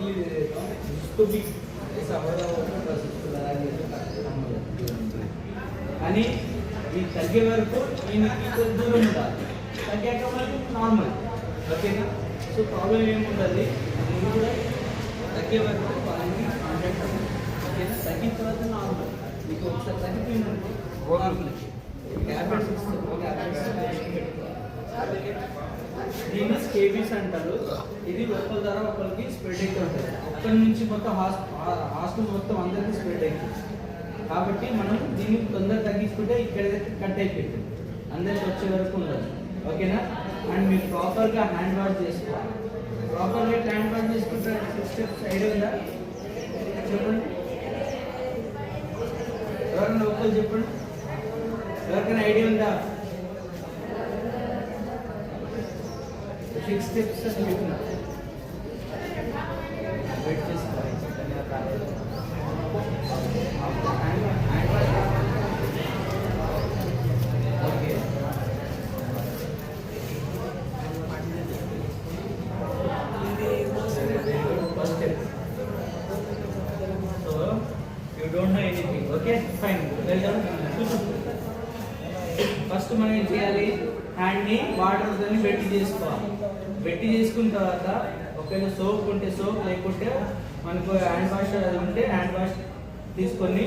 उसको भी ऐसा हो रहा होगा बस उसको लगा కానీ ఈ తగ్గే వరకు ఈయనకి కొంచెం దూరం ఉండాలి. తగ్గాక మనకి నార్మల్. ఓకేనా? సో ప్రాబ్లం ఏముంటుంది, నేను కూడా తగ్గే వరకు వాళ్ళని కాంటాక్ట్ అవ్వాలి. ఓకేనా? తగ్గిన తర్వాత నార్మల్. మీకు ఒకసారి తగ్గిపోయిందంటే నార్మల్ ట్యాబ్లెట్స్ ఇస్తాం. దీన్ని స్కేబీస్ అంటారు. ఇది ఒకరి ద్వారా ఒకరికి స్ప్రెడ్ అయితే ఉంటుంది. ఒక్కరి నుంచి మొత్తం హాస్టల్ మొత్తం అందరికీ స్ప్రెడ్ అవుతుంది. కాబట్టి మనం దీన్ని తొందరగా తగ్గించుకుంటే ఇక్కడ కట్ అయిపోయింది, అందరికి వచ్చే వరకు ఉండదు. ఓకేనా? అండ్ మీరు ప్రాపర్గా హ్యాండ్ వాష్ చేసుకోవాలి. ప్రాపర్గా హ్యాండ్ వాష్ చేసుకుంటే 6 స్టెప్స్ ఐడియా ఉందా చెప్పండి. ఎవరైనా ఒక్కరు చెప్పండి, ఎవరికైనా ఐడియా ఉందా? 6 స్టెప్స్ అని చెప్పిన వెయిట్ చేసుకోవాలి. Okay, first step. So you don't know anything. Okay fine, వెళ్దాం. ఫస్ట్ మనం ఏం చేయాలి, హ్యాండ్ని వాటర్తో వెట్టి చేసుకోవాలి. వెట్టి చేసుకున్న తర్వాత ఒకవేళ సోప్ ఉంటే సోప్, లేకుంటే మనకు హ్యాండ్ వాష్ అది ఉంటే హ్యాండ్ వాష్ తీసుకొని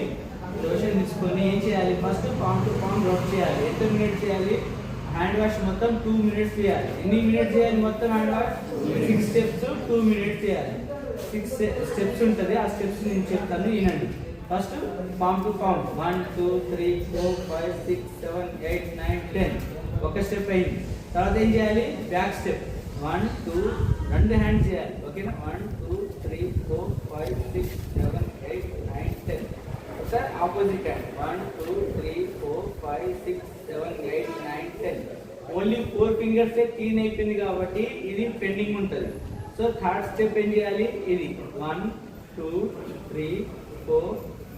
లోషన్ తీసుకొని ఏం చేయాలి, first palm to palm rub చేయాలి. ఎంత మినిట్ చేయాలి హ్యాండ్ వాష్? మొత్తం 2 మినిట్స్ చేయాలి. ఎన్ని మినిట్స్ చేయాలి మొత్తం హ్యాండ్ వాష్? 6 స్టెప్స్ 2 మినిట్స్ చేయాలి. 6 స్టెప్స్ ఉంటుంది. ఆ స్టెప్స్ నేను చెప్తాను, వినండి. ఫస్ట్ పామ్ టు పామ్ 1 2 3 4 5 6 7 8 9 10 ఒక స్టెప్ అయింది. తర్వాత ఏం చేయాలి, బ్యాక్ స్టెప్ 1 2 రెండు హ్యాండ్స్ చేయాలి. ఓకేనా? 1 2 3 4 5 6 7 8 9 10 ఒకసారి opposite hand 1 2 3 4 5 6 7 8 9 10 only 4 fingers clean అయిపోయింది కాబట్టి ఇది పెండింగ్ ఉంటుంది. సో థర్డ్ స్టెప్ ఏం చేయాలి, ఇది 1 2 3 4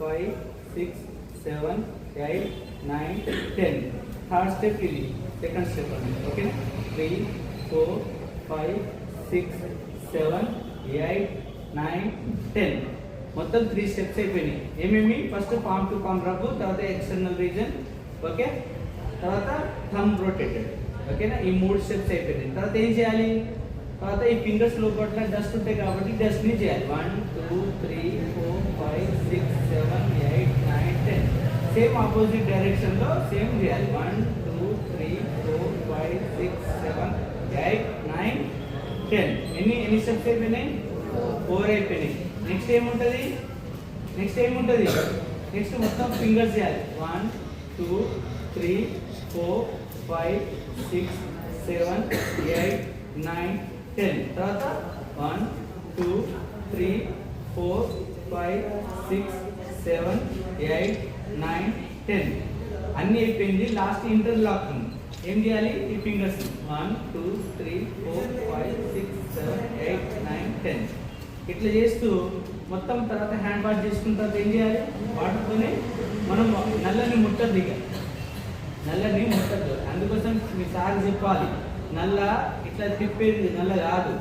5 6 7 8 9 10 థర్డ్ స్టెప్ ఇది సెకండ్ స్టెప్ అండి. ఓకేనా? 3 4 5 6 7 8 9 10 మొత్తం 3 స్టెప్స్ అయిపోయినాయి. ఏమేమి, first palm to palm rub, తర్వాత ఎక్స్టర్నల్ రీజన్, ఓకే, తర్వాత థంబ్ రొటేటెడ్. ఓకేనా? ఈ 3 స్టెప్స్ అయిపోయినాయి. తర్వాత ఏం చేయాలి, తర్వాత ఈ ఫింగర్స్ లోపల డస్ట్ ఉంటాయి కాబట్టి డస్ట్ని చేయాలి. 1 2 3 4 5 6 7 8 9 10 సేమ్ ఆపోజిట్ డైరెక్షన్లో సేమ్ చేయాలి. 1 2 3 4 5 6 7 8 9 10 ఎన్ని స్టెప్స్ అయిపోయినాయి? 4 అయిపోయినాయి. నెక్స్ట్ ఏముంటుంది, నెక్స్ట్ మొత్తం ఫింగర్స్ చేయాలి. 1 2 3 4 5 6 7 8 9 10 తర్వాత 1 2 3 4 5 6 7 8 9 10 అన్నీ అయిపోయింది. లాస్ట్ ఇంటర్లాక్ ఉంది. ఏం చేయాలి, ఈ ఫింగర్స్ 1 2 3 4 5 6 7 8 9 10 ఇట్లా చేస్తూ మొత్తం తర్వాత హ్యాండ్ వాష్ చేసుకున్న తర్వాత ఏం చేయాలి, వాటర్తోనే మనం నల్లని ముట్టద్దు. ఇక నల్లని ముట్టద్దు. అందుకోసం మీ సార్ చెప్పాలి, నల్ల ఇట్లా తిప్పేది నల్ల కాదు,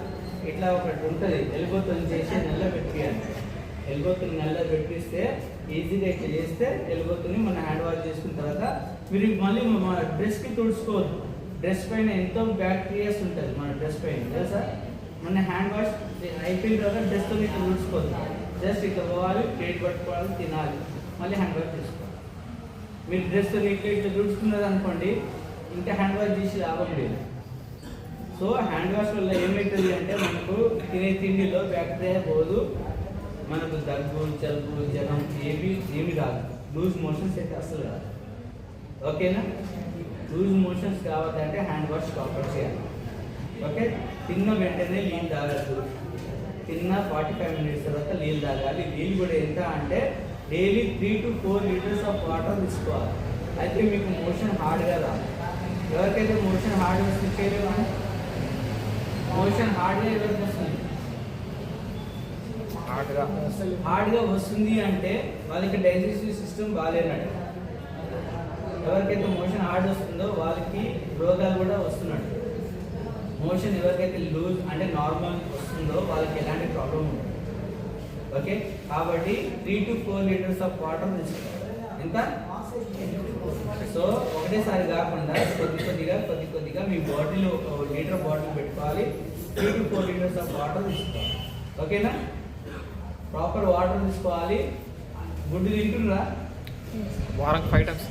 ఇట్లా ఒకటి ఉంటుంది ఎల్బోతో చేసి నల్ల పెట్టియాలి. ఎల్బోతో నల్ల పెట్టిస్తే ఈజీగా ఇట్లా చేస్తే ఎల్బోతోని మన హ్యాండ్ వాష్ చేసుకున్న తర్వాత మీరు మళ్ళీ మన డ్రెస్కి తుడుచుకోవద్దు. డ్రెస్ పైన ఎంతో బ్యాక్టీరియాస్ ఉంటుంది మన డ్రెస్ పైన తెలుసా. మన హ్యాండ్ వాష్ అయిపోయిన తర్వాత డ్రెస్తో ఇట్లా తుడుచుకోవద్దు. జస్ట్ ఇట్లా పోవాలి, ప్లేట్ పట్టుకోవాలి, తినాలి, మళ్ళీ హ్యాండ్ వాష్ చేసుకోవాలి. మీరు డ్రెస్తో ఇట్లా తుడుచుకున్నది అనుకోండి, ఇంకా హ్యాండ్ వాష్ చేసి లాభం లేదు. సో హ్యాండ్ వాష్ వల్ల ఏమవుతుంది అంటే మనకు తినే తిండిలో బ్యాక్టీరియా పోదు, మనకు దగ్గు జలుబు జ్వరం ఏమి రాదు. లూజ్ మోషన్స్ అయితే అసలు రాదు. ఓకేనా? లూజ్ మోషన్స్ కావాలంటే హ్యాండ్ వాష్ ప్రాపర్ చేయాలి. ఓకే, తిన్న వెంటనే నీళ్ళు తాగద్దు. తిన్న 45 మినిట్స్ తర్వాత నీళ్ళు తాగాలి. నీళ్ళు కూడా ఎంత అంటే daily 3 to 4 litres of water తీసుకోవాలి. అయితే మీకు మోషన్ హార్డ్గా రాదు. ఎవరికైతే మోషన్ హార్డ్గా వస్తుంది చేయలేవా? మోషన్ హార్డ్గా ఎవరికి వస్తుంది? హార్డ్గా వస్తుంది అంటే వాళ్ళకి డైజెస్టివ్ సిస్టమ్ బాగాలేనట్టు. ఎవరికైతే మోషన్ హార్డ్ వస్తుందో వాళ్ళకి రోగాలు కూడా వస్తున్నట్టు. మోషన్ ఎవరికైతే లూజ్ అంటే నార్మల్ వస్తుందో వాళ్ళకి ఎలాంటి ప్రాబ్లం ఉండదు. ఓకే, కాబట్టి 3 to 4 లీటర్స్ ఆఫ్ వాటర్ తీసుకోవాలి. ఎంత? సో ఒకటేసారి కాకుండా కొద్ది కొద్దిగా మీ బాటిల్ లీటర్ బాటిల్ పెట్టుకోవాలి. 3 to 4 లీటర్స్ ఆఫ్ వాటర్ తీసుకోవాలి. ఓకేనా? ప్రాపర్ వాటర్ తీసుకోవాలి. గుడ్డు తింటున్నారా? వారానికి 5 times.